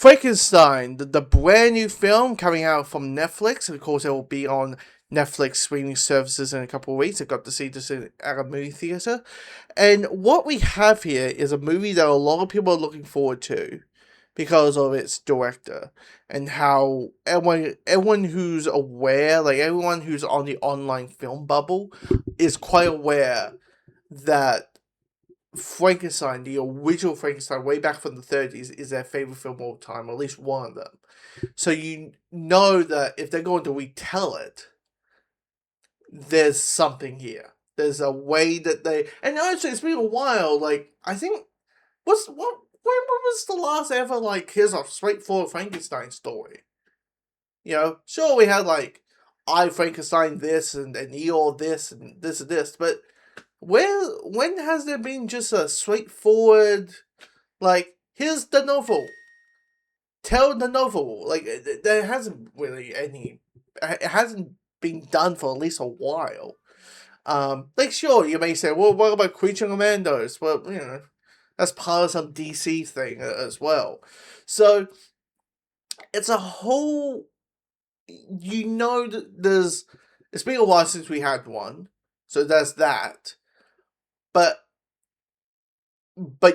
Frankenstein, the brand new film coming out from Netflix. Of course, it will be on Netflix streaming services in a couple of weeks. I got to see this at a movie theater. And what we have here is a movie that a lot of people are looking forward to because of its director and how everyone who's aware, like everyone who's on the online film bubble, is quite aware that Frankenstein, the original Frankenstein, way back from the 30s, is their favorite film of all time, or at least one of them. So you know that if they're going to retell it, there's something here. There's a way that they, and actually, it's been a while. Like I think, when was the last ever like here's a straightforward Frankenstein story? You know, sure we had like I Frankenstein this and Eeyore this and this, but when has there been just a straightforward, like, here's the novel, tell the novel? Like, there hasn't really any, it hasn't been done for at least a while. Like, sure, you may say, well, what about Creature Commandos? Well, you know, that's part of some DC thing as well. So, it's a whole, you know, that it's been a while since we had one, so there's that. But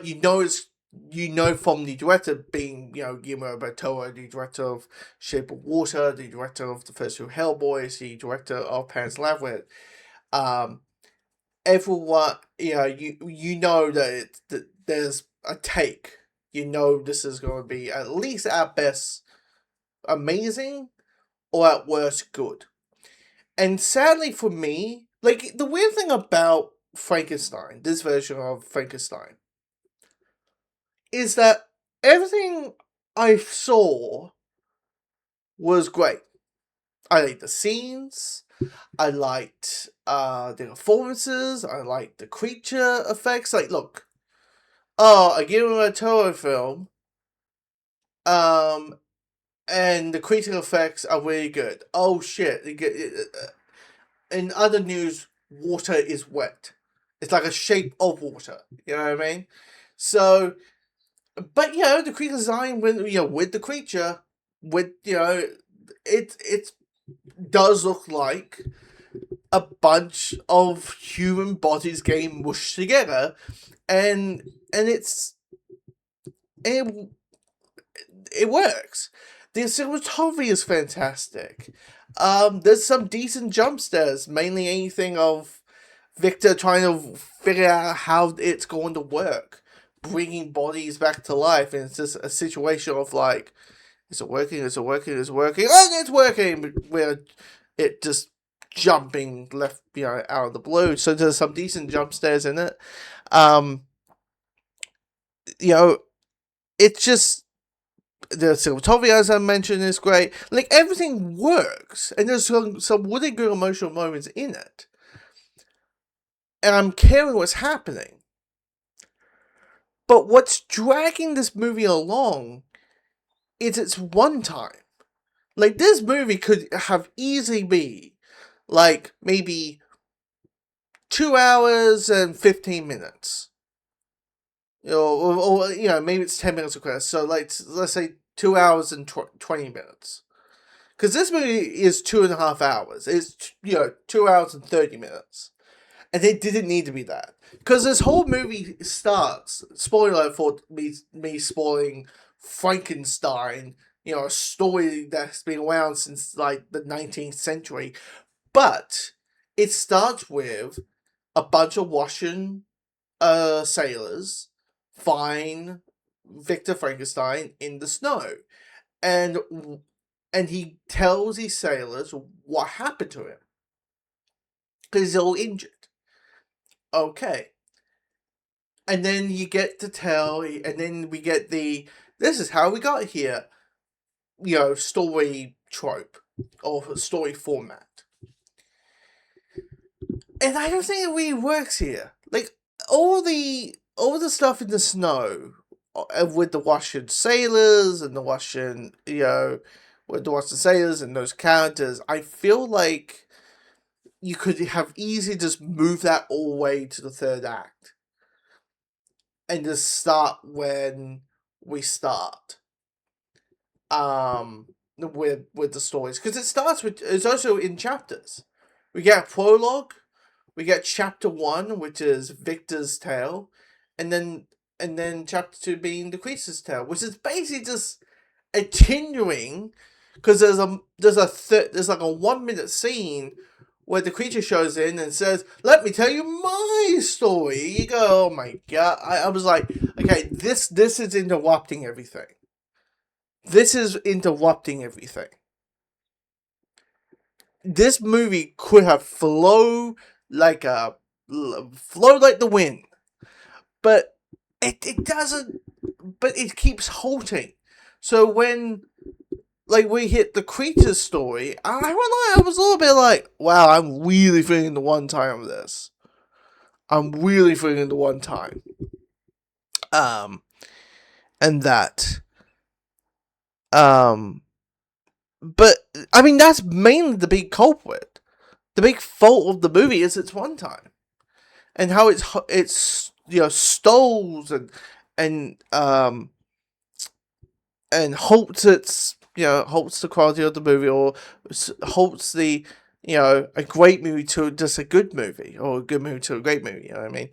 you know from the director being, you know, Guillermo del Toro, the director of Shape of Water, the director of the first two Hellboys, the director of Pan's Labyrinth, um, everyone, you know, you know that there's a take. You know this is going to be at least at best amazing, or at worst good. And sadly for me, like the weird thing about Frankenstein, this version of Frankenstein, is that everything I saw was great. I liked the scenes, I liked the performances, I liked the creature effects. Like, look, a Guillermo del Toro film, and the creature effects are really good. Oh shit! In other news, water is wet. It's like a shape of water. You know what I mean? So, but you know, the creature design with the creature, with it does look like a bunch of human bodies getting mushed together, and it it works. The cinematography is fantastic. There's some decent jump scares, mainly anything of Victor trying to figure out how it's going to work, bringing bodies back to life, and it's just a situation of like, is it working? Is it working? Is it working? Oh, it's working! Where it just jumping left, out of the blue. So there's some decent jump scares in it. Um, you know, it's just the cinematography, as I mentioned, is great. Like, everything works, and there's some really good emotional moments in it. And I'm caring what's happening. But what's dragging this movie along is its runtime. Like, this movie could have easily be, like, maybe 2 hours and 15 minutes. Or maybe it's 10 minutes of credits. So, like, let's say 2 hours and 20 minutes. Because this movie is 2.5 hours. It's, 2 hours and 30 minutes. And it didn't need to be that. Because this whole movie starts, spoiler for me spoiling Frankenstein, a story that's been around since, like, the 19th century. But it starts with a bunch of Russian sailors find Victor Frankenstein in the snow. And he tells these sailors what happened to him. Because he's all injured. Okay. And then you get to tell, and then we get this is how we got here, story trope, or story format. And I don't think it really works here. Like, all the stuff in the snow, with the Russian sailors, and the Russian, with the Russian sailors and those characters, I feel like you could have easily just moved that all the way to the third act. And just start when we start. with the stories, because it's also in chapters. We get a prologue, we get chapter 1, which is Victor's tale, and then chapter 2 being the creature's tale, which is basically just a continuing, because there's like a 1 minute scene where the creature shows in and says, "Let me tell you my story." You go, "Oh my god!" I was like, "Okay, this is interrupting everything. This is interrupting everything." This movie could have like a flow like the wind, but it doesn't. But it keeps halting. So when like we hit the creature's story, I was a little bit like, wow, I'm really feeling the one time of this. I'm really feeling the one time. Um, and that. Um, but I mean that's mainly the big culprit. The big fault of the movie is its one time, and how it's stalls and and halts its halts the quality of the movie, or halts the a great movie to just a good movie, or a good movie to a great movie. You know what I mean?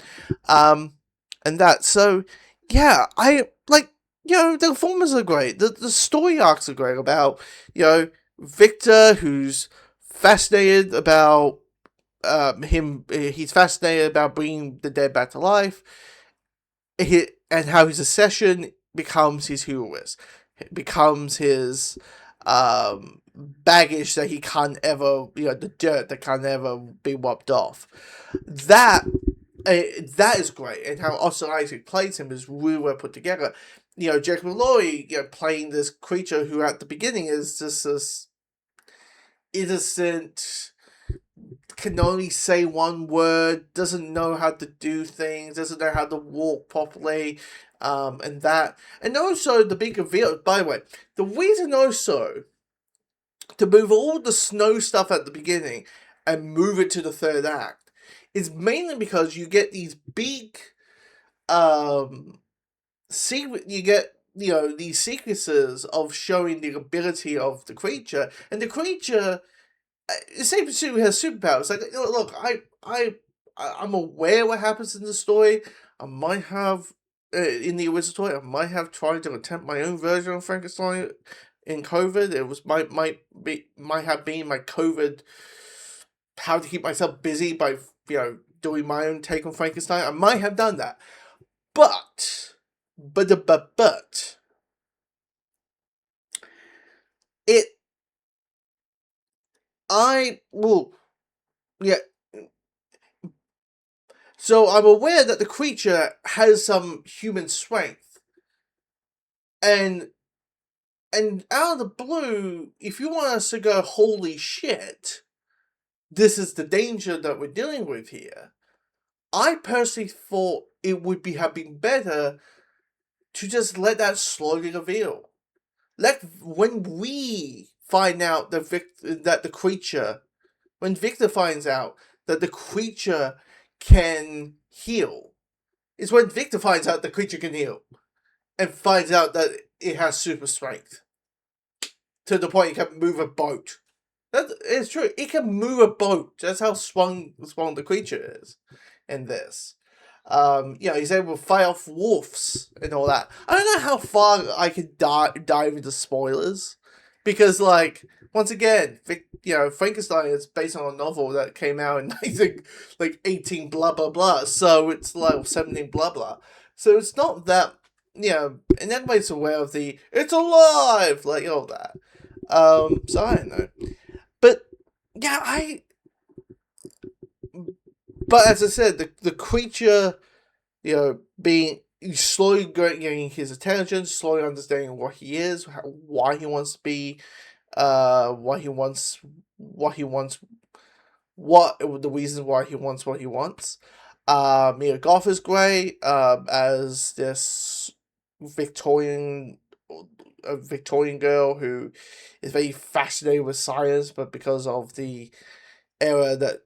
And that, so yeah, I like the performances are great. The story arcs are great about Victor, who's fascinated about him. He's fascinated about bringing the dead back to life. And how his obsession becomes his hubris. It becomes his baggage that he can't ever, the dirt that can't ever be wiped off. That is great, and how Oscar Isaac plays him is really well put together. Jacob Malloy, playing this creature who at the beginning is just this innocent, can only say one word, doesn't know how to do things, doesn't know how to walk properly, and that. And also the big reveal, by the way, the reason also to move all the snow stuff at the beginning and move it to the third act is mainly because you get these big, you get these sequences of showing the ability of the creature, and the creature, same as who has superpowers. Like, look, I'm aware what happens in the story. I might have in the original story, I might have tried to attempt my own version of Frankenstein in COVID. It was might have been my COVID, how to keep myself busy by doing my own take on Frankenstein. I might have done that, but it I will yeah. So I'm aware that the creature has some human strength, and out of the blue, if you want us to go, holy shit, this is the danger that we're dealing with here. I personally thought it would have been better to just let that slowly reveal. When we find out that the creature, when Victor finds out that the creature can heal, is when Victor finds out the creature can heal, and finds out that it has super strength to the point it can move a boat. That is true. It can move a boat. That's how strong the creature is in this. He's able to fight off wolves and all that. I don't know how far I can dive into spoilers, because, like, once again, Frankenstein is based on a novel that came out in, I think, like 18 blah blah blah. So it's like 17 blah blah. So it's not that, and everybody's aware of the "it's alive" like all that. So I don't know, but yeah, But as I said, the creature, being slowly getting his intelligence, slowly understanding what he is, why he wants to be, what he wants, what the reasons why he wants what he wants. Mia Goth is great, as this Victorian a Victorian girl who is very fascinated with science, but because of the era that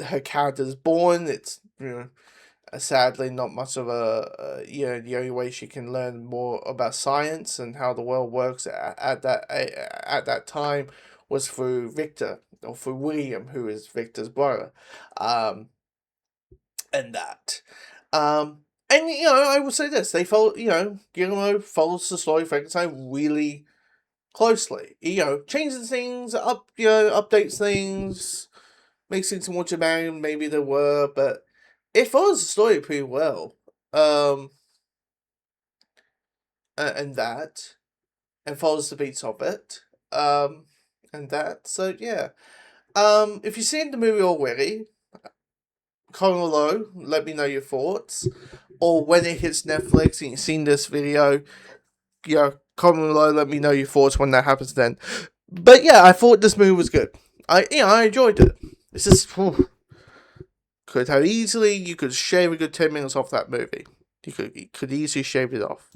her character is born, it's Sadly, not much of the only way she can learn more about science and how the world works at that time was through Victor, or through William, who is Victor's brother, um, and that. And I will say this: they follow, Guillermo follows the story of Frankenstein really closely. Changes things up, updates things, makes things more dramatic than maybe there were, but it follows the story pretty well. Um, and that, and follows the beats of it. And that. So yeah. If you've seen the movie already, comment below. Let me know your thoughts. Or when it hits Netflix and you've seen this video, comment below. Let me know your thoughts when that happens. Then. But yeah, I thought this movie was good. I enjoyed it. It's just could have easily, you could shave a good 10 minutes off that movie. You could easily shave it off.